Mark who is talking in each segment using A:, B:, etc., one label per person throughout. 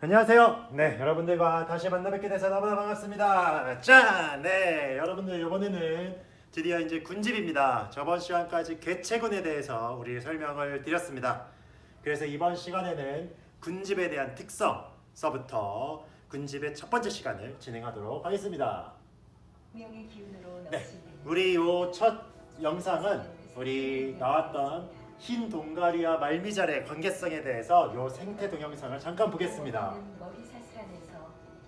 A: 안녕하세요. 네, 여러분들과 다시 만나 뵙게 돼서 너무나 반갑습니다. 짠! 네, 여러분들 이번에는 드디어 이제 군집입니다. 저번 시간까지 개체군에 대해서 우리 설명을 드렸습니다. 그래서 이번 시간에는 군집에 대한 특성서부터 군집의 첫 번째 시간을 진행하도록 하겠습니다.
B: 명의 기운으로
A: 네,
B: 넘치는
A: 우리 요 첫 영상은 우리 나왔던 흰 동가리와 말미잘의 관계성에 대해서 요 생태 동영상을 잠깐 보겠습니다.
B: 머리 사슬안에서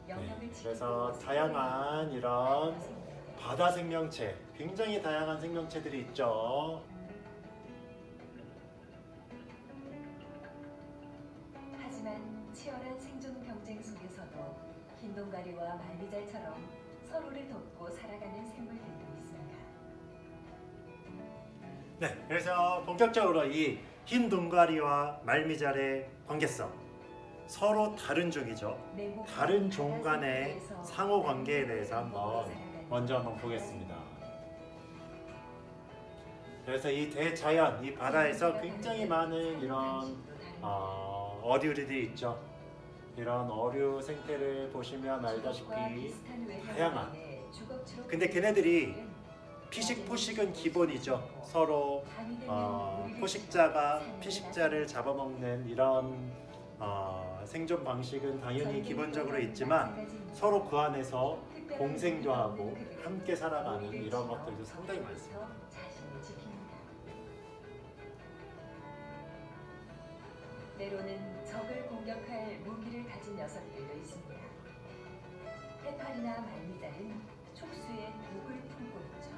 A: 네,
B: 영역을
A: 그래서
B: 지키고
A: 다양한 이런 바다 생명체, 굉장히 다양한 생명체들이 있죠.
B: 하지만 치열한 생존 경쟁 속에서도 흰동가리와 말미잘처럼 서로를 돕고 살아가는 생물들도 있습니다.
A: 네, 그래서 본격적으로 이 흰 동가리와 말미잘의 관계성, 서로 다른 종이죠. 다른 종 간의 상호 관계에 대해서 먼저 한번 보겠습니다. 그래서 이 대자연, 이 바다에서 굉장히 많은 이런 어류들이 있죠. 이런 어류 생태를 보시면 알다시피 다양한. 근데 걔네들이 피식 포식은 기본이죠. 서로 포식자가 피식자를 잡아먹는 이런 생존 방식은 당연히 기본적으로 있지만 서로 그 안에서 공생도 하고 함께 살아가는 이런 것들도 상당히 많습니다.
B: 때로는 적을 공격할 무기를 가진 녀석들도 있습니다. 해파리나 말미잘은 촉수에 독을 품고 있죠.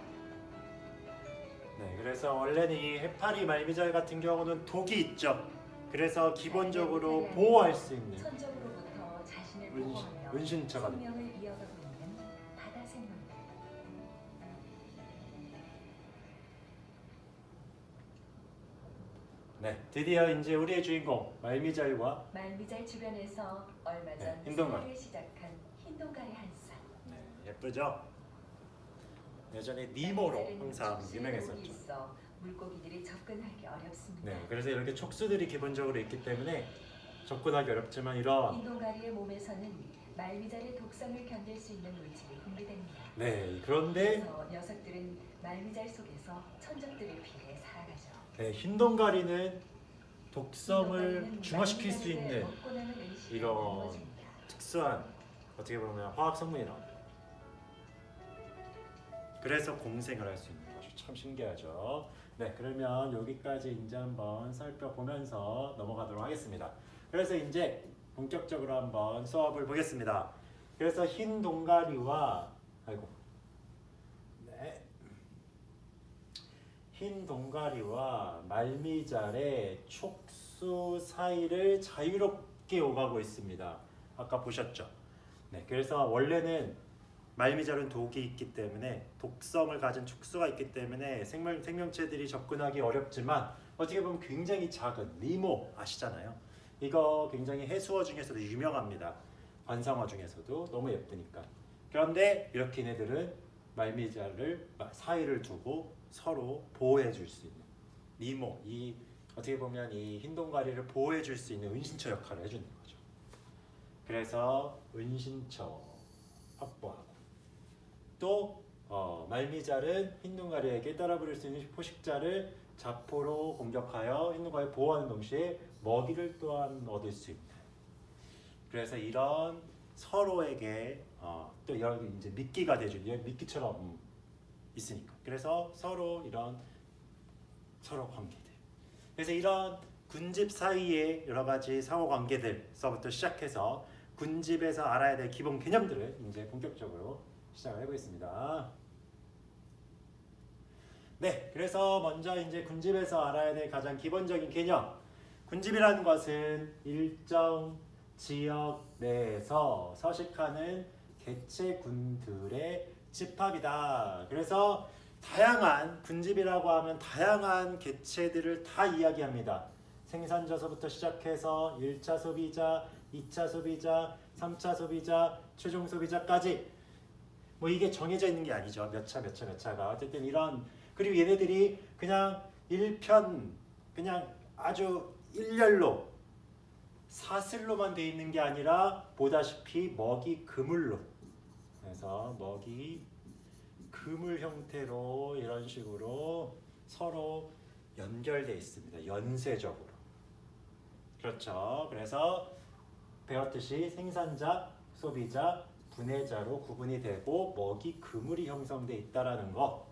A: 네, 그래서 원래는 이 해파리 말미잘 같은 경우는 독이 있죠. 그래서 기본적으로 보호할 수 있는
B: 천적으로부터 자신을 보호하며
A: 은신처가 됩니다.
B: 생명을 이어가고 있는 바다 생물들.
A: 네, 드디어 이제 우리의 주인공 말미잘과
B: 말미잘 주변에서 얼마 전
A: 흰동가리.
B: 생활을 시작한 흰동가리 한 쌍.
A: 예쁘죠? 예전에 니모로 항상 유명했었죠.
B: 있어 물고기들이 접근하기 어렵습니다.
A: 네, 그래서 이렇게 촉수들이 기본적으로 있기 때문에 접근하기 어렵지만 이런
B: 흰동가리의 몸에서는 말미잘의 독성을 견딜 수 있는 물질이 분비됩니다.
A: 네, 그런데
B: 그래서 녀석들은 말미잘 속에서 천적들을 피해 살아가죠.
A: 네, 흰동가리는 독성을 중화시킬 수 있는 이런 특수한 어떻게 보면 화학 성분이 나옵니다. 그래서 공생을 할 수 있는 거죠. 참 신기하죠. 네, 그러면 여기까지 이제 한번 살펴보면서 넘어가도록 하겠습니다. 그래서 이제 본격적으로 한번 수업을 보겠습니다. 그래서 흰 동가리와 흰 동가리와 말미잘의 촉수 사이를 자유롭게 오가고 있습니다. 아까 보셨죠? 네, 그래서 원래는 말미잘은 독이 있기 때문에 독성을 가진 촉수가 있기 때문에 생명체들이 접근하기 어렵지만 어떻게 보면 굉장히 작은 니모 아시잖아요. 이거 굉장히 해수어 중에서도 유명합니다. 관상어 중에서도 너무 예쁘니까. 그런데 이렇게 얘네들은 말미잘을 사이를 두고 서로 보호해 줄 수 있는 니모, 이 어떻게 보면 이 흰동가리를 보호해 줄 수 있는 은신처 역할을 해주는 거죠. 그래서 은신처 확보하고 또 말미잘은 흰동가리에게 따라부릴 수 있는 포식자를 자포로 공격하여 흰동가리를 보호하는 동시에 먹이를 또한 얻을 수 있는. 그래서 이런 서로에게 또 이런 이제 미끼가 되죠. 미끼처럼 있으니까. 그래서 서로 이런 서로 관계들. 그래서 이런 군집 사이의 여러 가지 상호 관계들서부터 시작해서 군집에서 알아야 될 기본 개념들을 이제 본격적으로 시작을 해보겠습니다. 네, 그래서 먼저 이제 군집에서 알아야 될 가장 기본적인 개념. 군집이라는 것은 일정 지역 내에서 서식하는 개체군들의 집합이다. 그래서 다양한 군집이라고 하면 다양한 개체들을 다 이야기합니다. 생산자서부터 시작해서 1차 소비자, 2차 소비자, 3차 소비자, 최종 소비자까지 뭐 이게 정해져 있는 게 아니죠. 몇 차가 어쨌든 이런. 그리고 얘네들이 그냥 일편 그냥 아주 일렬로 사슬로만 되어 있는 게 아니라 보다시피 먹이 그물로, 그래서 먹이 그물 형태로 이런 식으로 서로 연결되어 있습니다. 연쇄적으로. 그렇죠. 그래서 배웠듯이 생산자, 소비자, 분해자로 구분이 되고 먹이 그물이 형성되어 있다라는 거,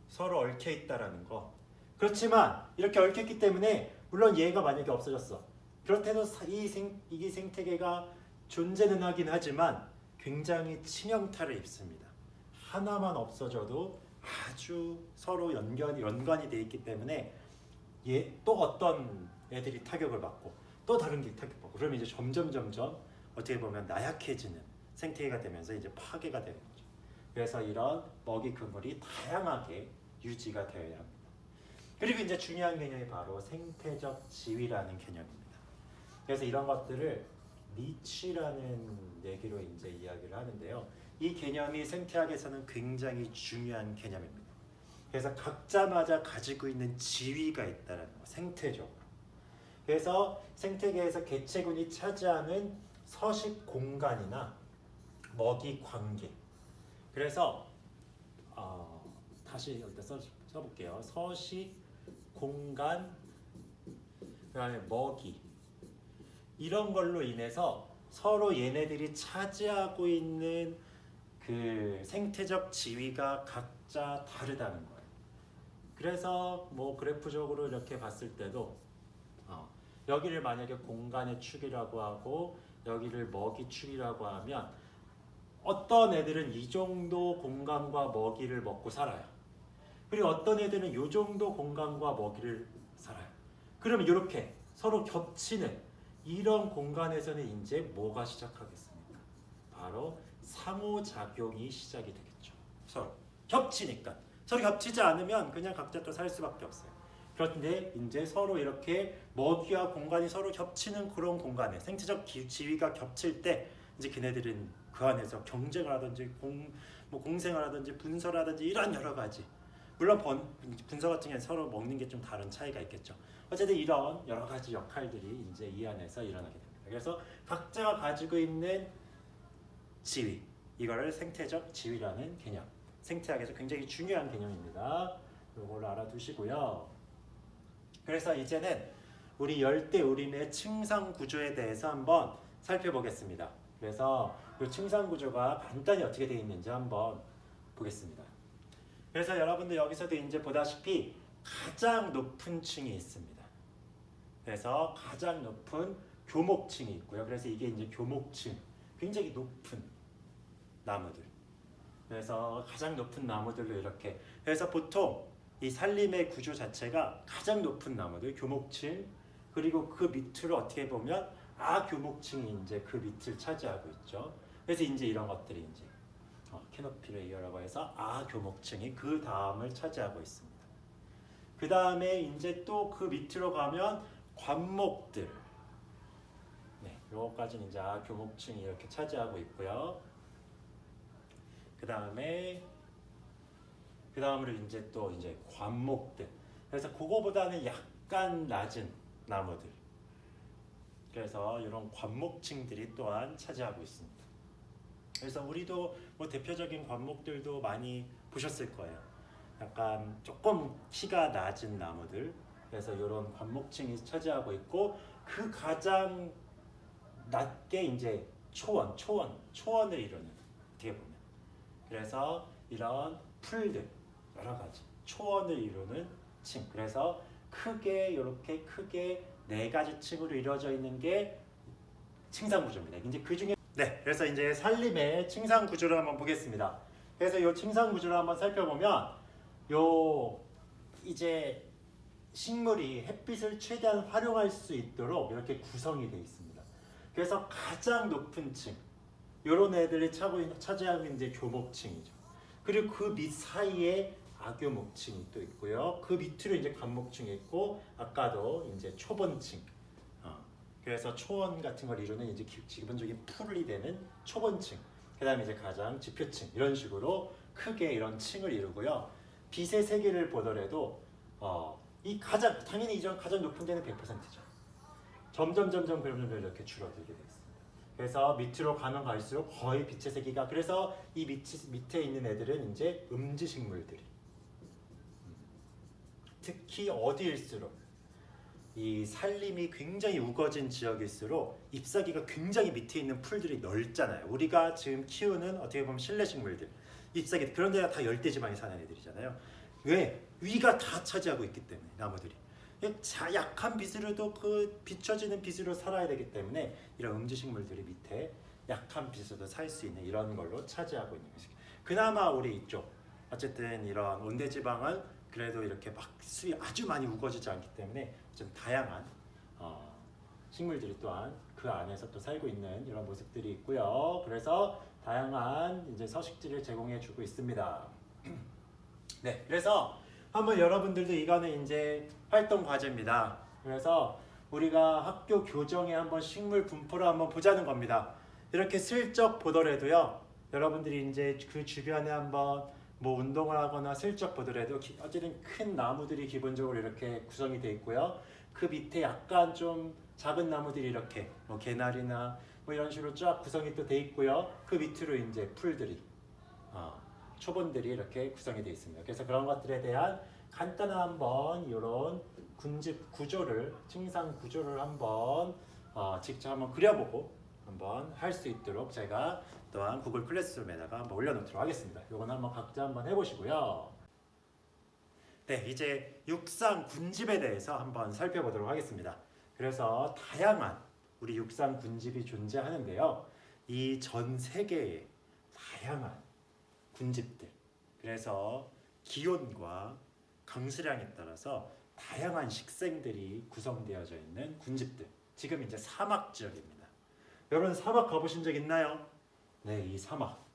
A: 서로 얽혀 있다라는 거. 그렇지만 이렇게 얽혔기 때문에 물론 얘가 만약에 없어졌어. 그렇다고 이 생태계가 존재는 하긴 하지만 굉장히 치명타를 입습니다. 하나만 없어져도 아주 서로 연관이 돼 있기 때문에 또 어떤 애들이 타격을 받고 또 다른 게 타격받고 그러면 이제 점점 어떻게 보면 나약해지는 생태계가 되면서 이제 파괴가 되는 거죠. 그래서 이런 먹이 그물이 다양하게 유지가 되어야 합니다. 그리고 이제 중요한 개념이 바로 생태적 지위라는 개념입니다. 그래서 이런 것들을 니치라는 얘기로 이제 이야기를 하는데요. 이 개념이 생태학에서는 굉장히 중요한 개념입니다. 그래서 각자마다 가지고 있는 지위가 있다는 거, 생태적으로. 그래서 생태계에서 개체군이 차지하는 서식 공간이나 먹이 관계. 그래서 다시 일단 써볼게요. 서식 공간, 그다음에 먹이, 이런 걸로 인해서 서로 얘네들이 차지하고 있는 그 생태적 지위가 각자 다르다는 거예요. 그래서 뭐 그래프적으로 이렇게 봤을 때도 여기를 만약에 공간의 축이라고 하고 여기를 먹이 축이라고 하면 어떤 애들은 이 정도 공간과 먹이를 먹고 살아요. 그리고 어떤 애들은 이 정도 공간과 먹이를 살아요. 그러면 이렇게 서로 겹치는 이런 공간에서는 이제 뭐가 시작하겠습니까? 바로 상호작용이 시작이 되겠죠. 서로 겹치니까. 서로 겹치지 않으면 그냥 각자 또 살 수밖에 없어요. 그런데 이제 서로 이렇게 먹이와 공간이 서로 겹치는 그런 공간에 생태적 지위가 겹칠 때 이제 걔네들은 그 안에서 경쟁을 하든지 공생을 하든지 분설을 하든지 이런 여러 가지, 물론 분서 같은 경우는 서로 먹는 게 좀 다른 차이가 있겠죠. 어쨌든 이런 여러 가지 역할들이 이제 이 안에서 일어나게 됩니다. 그래서 각자가 가지고 있는 지위, 이거를 생태적 지위라는 개념, 생태학에서 굉장히 중요한 개념입니다. 이걸 알아두시고요. 그래서 이제는 우리 열대우림의 층상 구조에 대해서 한번 살펴보겠습니다. 그래서 이 층상 구조가 간단히 어떻게 되어 있는지 한번 보겠습니다. 그래서 여러분들 여기서도 이제 보다시피 가장 높은 층이 있습니다. 그래서 가장 높은 교목층이 있고요. 그래서 이게 이제 교목층, 굉장히 높은 나무들. 그래서 가장 높은 나무들로 이렇게. 그래서 보통 이 산림의 구조 자체가 가장 높은 나무들, 교목층, 그리고 그 밑으로 어떻게 보면 아교목층이 이제 그 밑을 차지하고 있죠. 그래서 이제 이런 것들이 이제 캐노피 레이어라고 해서 아교목층이 그 다음을 차지하고 있습니다. 그 다음에 이제 또 그 밑으로 가면 관목들, 요거까지는 이제 아교목층이 이렇게 차지하고 있고요. 그 다음으로 이제 또 이제 관목들. 그래서 그거보다는 약간 낮은 나무들. 그래서 이런 관목층들이 또한 차지하고 있습니다. 그래서 우리도 뭐 대표적인 관목들도 많이 보셨을 거예요. 약간 조금 키가 낮은 나무들. 그래서 이런 관목층이 차지하고 있고, 그 가장 낮게 이제 초원을 이루는, 어떻게 보면. 그래서 이런 풀들, 여러 가지 초원을 이루는 층. 그래서 이렇게 크게 4가지 층으로 이루어져 있는 게 층상 구조입니다. 이제 그 중에 그래서 이제 산림의 층상 구조를 한번 보겠습니다. 그래서 이 층상 구조를 한번 살펴보면 이제 식물이 햇빛을 최대한 활용할 수 있도록 이렇게 구성이 되어 있습니다. 그래서 가장 높은 층, 이런 애들이 차지하고 있는 이제 교목층이죠. 그리고 그 밑 사이에 아교목층이 또 있고요. 그 밑으로 이제 관목층이 있고, 아까도 이제 초본층. 그래서 초원 같은 걸 이루는 이제 기본적인 풀이 되는 초본층. 그다음에 이제 가장 지표층, 이런 식으로 크게 이런 층을 이루고요. 빛의 세계를 보더라도 당연히 가장 높은 데는 100%죠. 점점 이렇게 줄어들게 되어 있습니다. 그래서 밑으로 가면 갈수록 거의 빛의 세기가 그래서 이 밑에 있는 애들은 이제 음지식물들이 특히 어디일수록 이 산림이 굉장히 우거진 지역일수록 잎사귀가 굉장히 밑에 있는 풀들이 넓잖아요. 우리가 지금 키우는 어떻게 보면 실내식물들 잎사귀 그런 데가 다 열대지방에 사는 애들이잖아요. 왜? 위가 다 차지하고 있기 때문에 나무들이 약한 빛으로도 그 비춰지는 빛으로 살아야 되기 때문에 이런 음지식물들이 밑에 약한 빛으로도 살 수 있는 이런 걸로 차지하고 있는 것이 그나마 우리 이쪽 어쨌든 이런 온대지방은 그래도 이렇게 막 수위 아주 많이 우거지지 않기 때문에 좀 다양한 식물들이 또한 그 안에서 또 살고 있는 이런 모습들이 있고요. 그래서 다양한 이제 서식지를 제공해 주고 있습니다. 네, 그래서 한번 여러분들도 이거는 이제 활동 과제입니다. 그래서 우리가 학교 교정에 한번 식물 분포를 한번 보자는 겁니다. 이렇게 슬쩍 보더라도요, 여러분들이 이제 그 주변에 한번 뭐 운동을 하거나 슬쩍 보더라도 어쨌든 큰 나무들이 기본적으로 이렇게 구성이 되어 있고요. 그 밑에 약간 좀 작은 나무들이 이렇게 뭐 개나리나 뭐 이런 식으로 쫙 구성이 또 되어 있고요. 그 밑으로 이제 풀들이 초본들이 이렇게 구성이 되어 있습니다. 그래서 그런 것들에 대한 간단한 한번 이런 군집 구조를 층상 구조를 한번 직접 한번 그려보고 한번 할 수 있도록 제가 또한 구글 클래스룸에다가 한번 올려놓도록 하겠습니다. 이건 한번 각자 한번 해보시고요. 네, 이제 육상 군집에 대해서 한번 살펴보도록 하겠습니다. 그래서 다양한 우리 육상 군집이 존재하는데요. 이 전 세계에 다양한 군집들. 그래서 기온과 강수량에 따라서 다양한 식생들이 구성되어져 있는 군집들. 지금 이제 사막 지역입니다. 여러분 사막 가보신 적 있나요? 네, 이 사막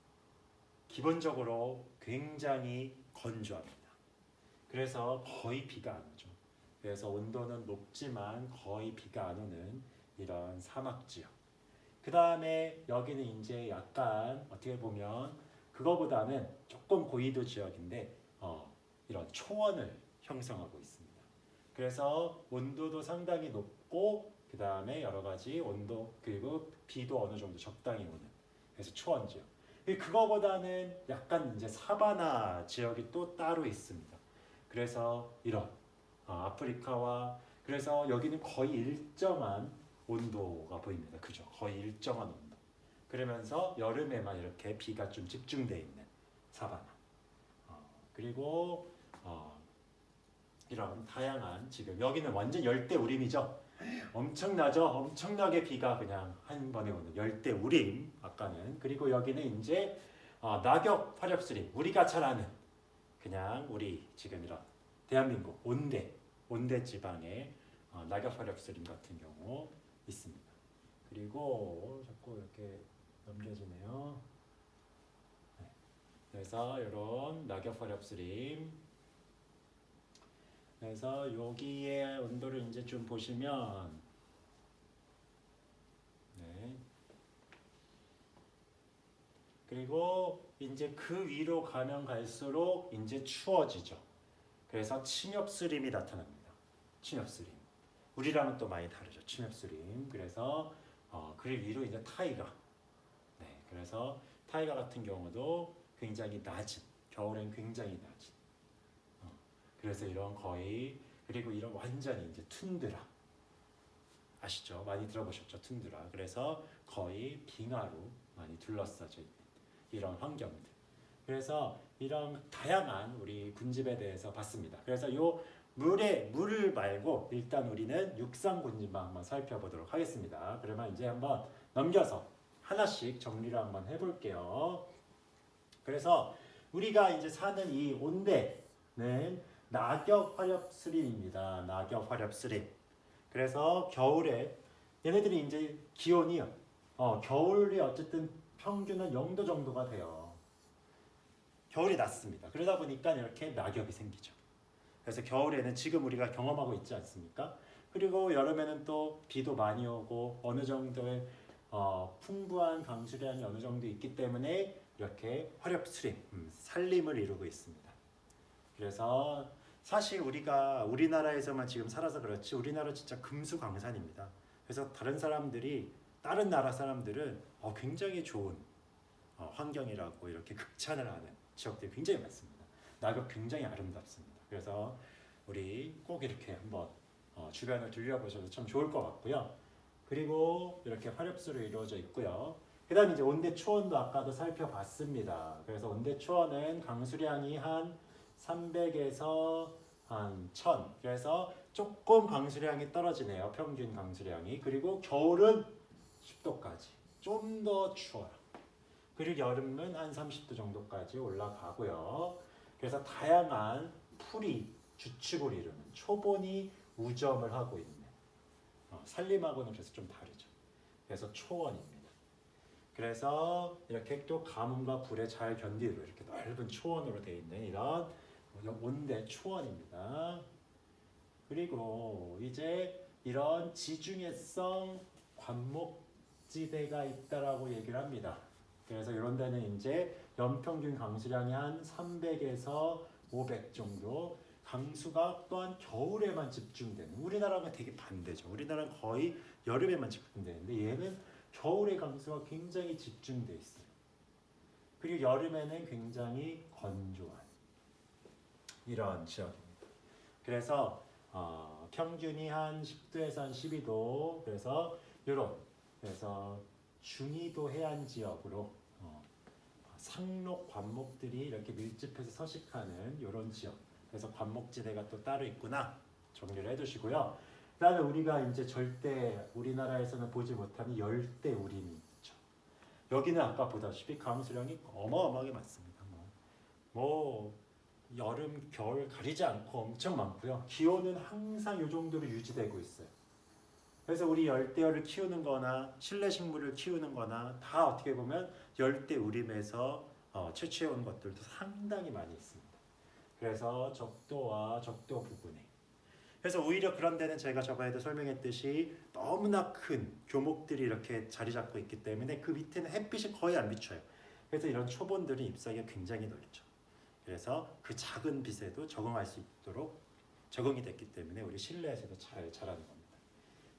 A: 기본적으로 굉장히 건조합니다. 그래서 거의 비가 안 오죠. 그래서 온도는 높지만 거의 비가 안 오는 이런 사막 지역. 그 다음에 여기는 이제 약간 어떻게 보면 그거보다는 조금 고緯도 지역인데 이런 초원을 형성하고 있습니다. 그래서 온도도 상당히 높고 그 다음에 여러 가지 온도 그리고 비도 어느 정도 적당히 오는 그래서 초원 지역. 그거보다는 약간 이제 사바나 지역이 또 따로 있습니다. 그래서 이런 아프리카와 그래서 여기는 거의 일정한 온도가 보입니다. 그죠? 거의 일정한 온도. 그러면서 여름에만 이렇게 비가 좀 집중되어 있는 사바나. 그리고 이런 다양한 지금 여기는 완전 열대우림이죠. 엄청나죠? 엄청나게 비가 그냥 한 번에 오는 열대우림 아까는. 그리고 여기는 이제 낙엽 화렵수림 우리가 잘 아는 그냥 우리 지금 이런 대한민국 온대 지방의 낙엽 화렵수림 같은 경우 있습니다. 그리고 자꾸 이렇게 넘겨지네요. 네. 그래서 이런 낙엽 화렵수림 그래서 여기에 온도를 이제 좀 보시면 네. 그리고 이제 그 위로 가면 갈수록 이제 추워지죠. 그래서 침엽수림이 나타납니다. 침엽수림. 우리랑은 또 많이 다르죠. 침엽수림. 그래서 그 위로 이제 타이가. 네. 그래서 타이가 같은 경우도 굉장히 낮은 겨울엔 굉장히 낮은. 그래서 이런 거의 그리고 이런 완전히 이제 툰드라 아시죠? 많이 들어보셨죠? 툰드라. 그래서 거의 빙하로 많이 둘러싸져 있는 이런 환경들. 그래서 이런 다양한 우리 군집에 대해서 봤습니다. 그래서 요 물을 말고 일단 우리는 육상 군집만 한번 살펴보도록 하겠습니다. 그러면 이제 한번 넘겨서 하나씩 정리를 한번 해볼게요. 그래서 우리가 이제 사는 이 온대는 낙엽 화렵수림입니다. 낙엽 화렵수림. 그래서 겨울에 얘네들이 이제 기온이 겨울이 어쨌든 평균은 0도 정도가 돼요. 겨울이 낮습니다. 그러다 보니까 이렇게 낙엽이 생기죠. 그래서 겨울에는 지금 우리가 경험하고 있지 않습니까? 그리고 여름에는 또 비도 많이 오고 어느 정도의 풍부한 강수량이 어느 정도 있기 때문에 이렇게 화렵수림, 산림을 이루고 있습니다. 그래서 사실 우리가 우리나라에서만 지금 살아서 그렇지 우리나라 진짜 금수강산입니다. 그래서 다른 나라 사람들은 굉장히 좋은 환경이라고 이렇게 극찬을 하는 지역들이 굉장히 많습니다. 낙엽 굉장히 아름답습니다. 그래서 우리 꼭 이렇게 한번 주변을 둘러보셔도 참 좋을 것 같고요. 그리고 이렇게 화렵수로 이루어져 있고요. 그다음에 이제 온대 초원도 아까도 살펴봤습니다. 그래서 온대 초원은 강수량이 한 300에서 한 1000. 그래서 조금 강수량이 떨어지네요. 평균 강수량이. 그리고 겨울은 10도까지. 좀 더 추워요. 그리고 여름은 한 30도 정도까지 올라가고요. 그래서 다양한 풀이 주축을 이루는 초본이 우점을 하고 있는 산림하고는 그래서 좀 다르죠. 그래서 초원입니다. 그래서 이렇게 또 가뭄과 불에 잘 견디도록 이렇게 넓은 초원으로 되어 있는 이런 온대 초원입니다. 그리고 이제 이런 지중해성 관목지대가 있다라고 얘기를 합니다. 그래서 이런 데는 이제 연평균 강수량이 한 300에서 500 정도. 강수가 또한 겨울에만 집중되는, 우리나라가 되게 반대죠. 우리나라는 거의 여름에만 집중되는데 얘는 겨울에 강수가 굉장히 집중돼 있어요. 그리고 여름에는 굉장히 건조한 이런 지역입니다. 그래서 평균이 한 10도에서 한 12도. 그래서 중위도 해안 지역으로 상록 관목들이 이렇게 밀집해서 서식하는 이런 지역. 그래서 관목지대가 또 따로 있구나 정리를 해두시고요. 그다음에 우리가 이제 절대 우리나라에서는 보지 못하는 열대 우림이 있죠. 여기는 아까 보다시피 강수량이 어마어마하게 많습니다. 뭐 여름 겨울 가리지 않고 엄청 많고요. 기온은 항상 이 정도로 유지되고 있어요. 그래서 우리 열대어를 키우는 거나 실내 식물을 키우는 거나 다 어떻게 보면 열대 우림에서 채취해 온 것들도 상당히 많이 있습니다. 그래서 적도와 적도 부근에. 그래서 오히려 그런 데는 제가 저번에도 설명했듯이 너무나 큰 교목들이 이렇게 자리 잡고 있기 때문에 그 밑에는 햇빛이 거의 안 비쳐요. 그래서 이런 초본들이 잎사귀가 굉장히 넓죠. 그래서 그 작은 빛에도 적응할 수 있도록 적응이 됐기 때문에 우리 실내에서도 잘 자라는 겁니다.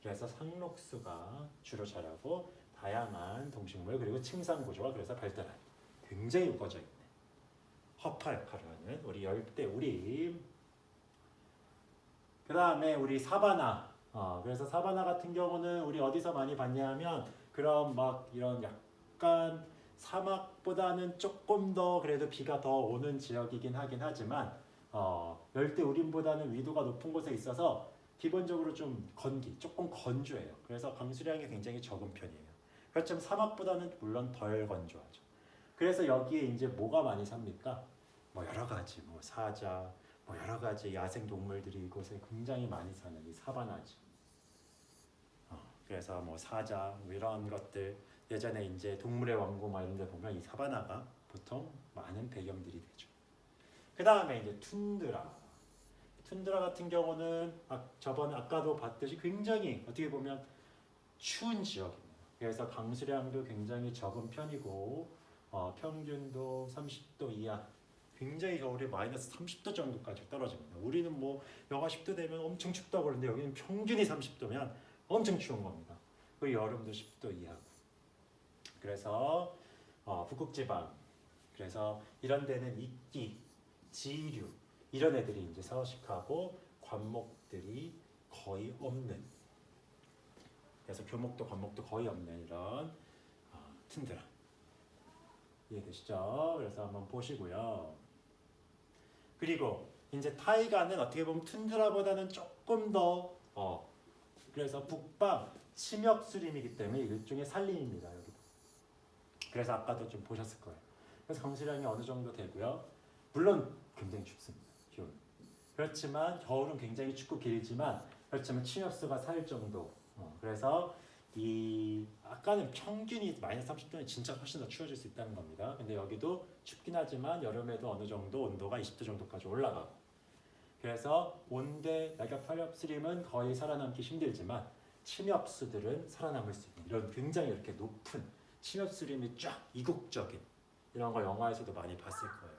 A: 그래서 상록수가 주로 자라고 다양한 동식물 그리고 층상 구조가 그래서 발달한 굉장히 우거져 있는 허파 역할을 하는 우리 열대 우림. 그 다음에 우리 사바나. 그래서 사바나 같은 경우는 우리 어디서 많이 봤냐면 그런 막 이런 약간 사막보다는 조금 더 그래도 비가 더 오는 지역이긴 하긴 하지만 열대 우림보다는 위도가 높은 곳에 있어서 기본적으로 좀 조금 건조해요. 그래서 강수량이 굉장히 적은 편이에요. 그렇지만 사막보다는 물론 덜 건조하죠. 그래서 여기에 이제 뭐가 많이 삽니까? 뭐 여러 가지 사자, 여러 가지 야생 동물들이 이곳에 굉장히 많이 사는 이 사바나지. 그래서 사자 이런 것들 예전에 이제 동물의 왕국 이런 데 보면 이 사바나가 보통 많은 배경들이 되죠. 그 다음에 이제 툰드라 같은 경우는 저번에 아까도 봤듯이 굉장히 어떻게 보면 추운 지역입니다. 그래서 강수량도 굉장히 적은 편이고 평균도 30도 이하. 굉장히 겨울에 마이너스 30도 정도까지 떨어집니다. 우리는 영하 10도 되면 엄청 춥다고 그러는데 여기는 평균이 30도면 엄청 추운 겁니다. 그리고 여름도 10도 이하고. 그래서 북극지방. 그래서 이런 데는 이끼, 지류 이런 애들이 이제 서식하고 관목들이 거의 없는. 그래서 교목도 관목도 거의 없는 이런 툰드라. 이해되시죠? 그래서 한번 보시고요. 그리고 이제 타이가는 어떻게 보면 툰드라보다는 조금 더 그래서 북방 침역수림이기 때문에 일종의 산림입니다. 여기도. 그래서 아까도 좀 보셨을 거예요. 그래서 강수량이 어느 정도 되고요. 물론 굉장히 춥습니다. 기온. 그렇지만 겨울은 굉장히 춥고 길지만 그렇지만 침역수가 살 정도. 그래서 아까는 평균이 마이너스 30도는 진짜 훨씬 더 추워질 수 있다는 겁니다. 근데 여기도 춥긴 하지만 여름에도 어느 정도 온도가 20도 정도까지 올라가고. 그래서 온대 낙엽 화렵수림은 거의 살아남기 힘들지만 침엽수들은 살아남을 수 있는 이런 굉장히 이렇게 높은 침엽수림이 쫙 이국적인 이런 거 영화에서도 많이 봤을 거예요.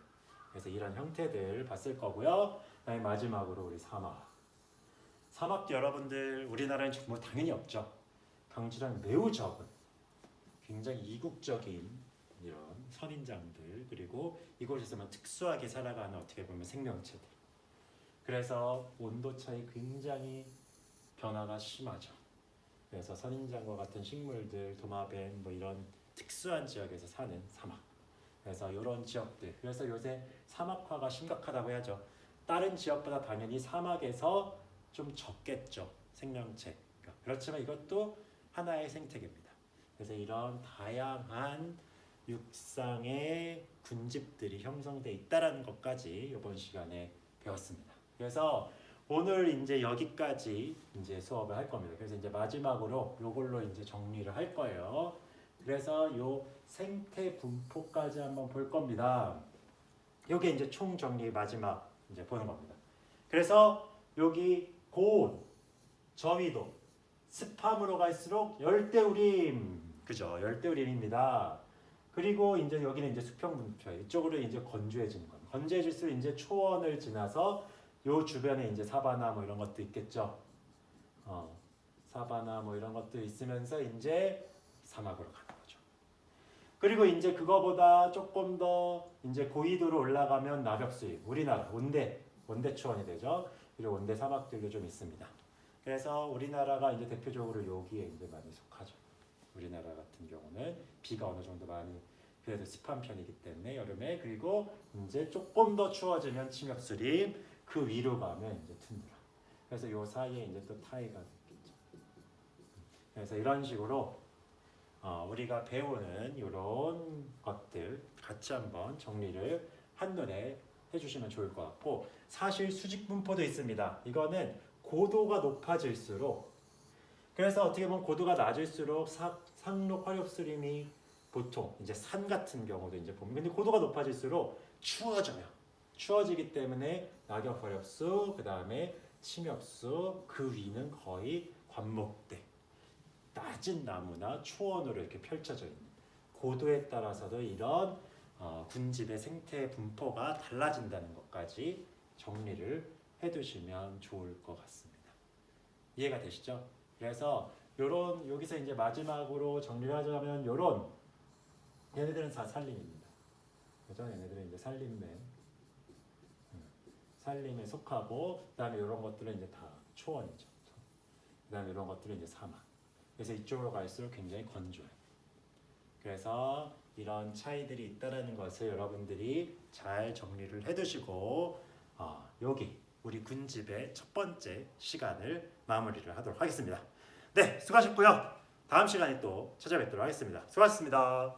A: 그래서 이런 형태들 봤을 거고요. 그다음에 마지막으로 우리 사막. 사막도 여러분들 우리나라엔 정말 당연히 없죠. 강질환이 매우 적은 굉장히 이국적인 이런 선인장들 그리고 이곳에서만 특수하게 살아가는 어떻게 보면 생명체들. 그래서 온도 차이 굉장히 변화가 심하죠. 그래서 선인장과 같은 식물들, 도마뱀 뭐 이런 특수한 지역에서 사는 사막. 그래서 이런 지역들. 그래서 요새 사막화가 심각하다고 해야죠. 다른 지역보다 당연히 사막에서 좀 적겠죠. 생명체가. 그렇지만 이것도 하나의 생태계입니다. 그래서 이런 다양한 육상의 군집들이 형성돼 있다라는 것까지 이번 시간에 배웠습니다. 그래서 오늘 이제 여기까지 이제 수업을 할 겁니다. 그래서 이제 마지막으로 요걸로 이제 정리를 할 거예요. 그래서 요 생태 분포까지 한번 볼 겁니다. 요게 이제 총 정리 마지막 이제 보는 겁니다. 그래서 여기 고온, 저위도, 습함으로 갈수록 열대우림, 그죠? 열대우림입니다. 그리고 이제 여기는 이제 수평 분포예요. 이쪽으로 이제 건조해지는 겁니다. 건조해질수록 이제 초원을 지나서 요 주변에 이제 사바나 뭐 이런 것도 있겠죠. 사바나 뭐 이런 것도 있으면서 이제 사막으로 가는 거죠. 그리고 이제 그거보다 조금 더 이제 고위도로 올라가면 나벽수입, 우리나라 온대 초원이 되죠. 그리고 온대 사막들도 좀 있습니다. 그래서 우리나라가 이제 대표적으로 여기에 이제 많이 속하죠. 우리나라 같은 경우는 비가 어느 정도 많이 그래도 습한 편이기 때문에 여름에 그리고 이제 조금 더 추워지면 침엽수림 그 위로 가면 이제 툰드라. 그래서 요 사이에 이제 또 타이가 있겠죠. 그래서 이런 식으로 우리가 배우는 이런 것들 같이 한번 정리를 한눈에 해주시면 좋을 것 같고 사실 수직 분포도 있습니다. 이거는 고도가 높아질수록 그래서 어떻게 보면 고도가 낮을수록 상록 화력수림이 보통 이제 산 같은 경우도 이제 보면 근데 고도가 높아질수록 추워져요. 추워지기 때문에 낙엽 화력수 그 다음에 침엽수 그 위는 거의 관목대 낮은 나무나 초원으로 이렇게 펼쳐져 있는 고도에 따라서도 이런 군집의 생태 분포가 달라진다는 것까지 정리를 해두시면 좋을 것 같습니다. 이해가 되시죠? 그래서 요런 여기서 이제 마지막으로 정리를 하자면 요런 얘네들은 다 산림입니다. 그죠? 얘네들은 이제 산림에 속하고 그다음에 이런 것들은 이제 다 초원이죠. 그다음에 이런 것들은 이제 사막. 그래서 이쪽으로 갈수록 굉장히 건조해요. 그래서 이런 차이들이 있다라는 것을 여러분들이 잘 정리를 해두시고 여기 우리 군집의 첫 번째 시간을 마무리를 하도록 하겠습니다. 네, 수고하셨고요. 다음 시간에 또 찾아뵙도록 하겠습니다. 수고하셨습니다.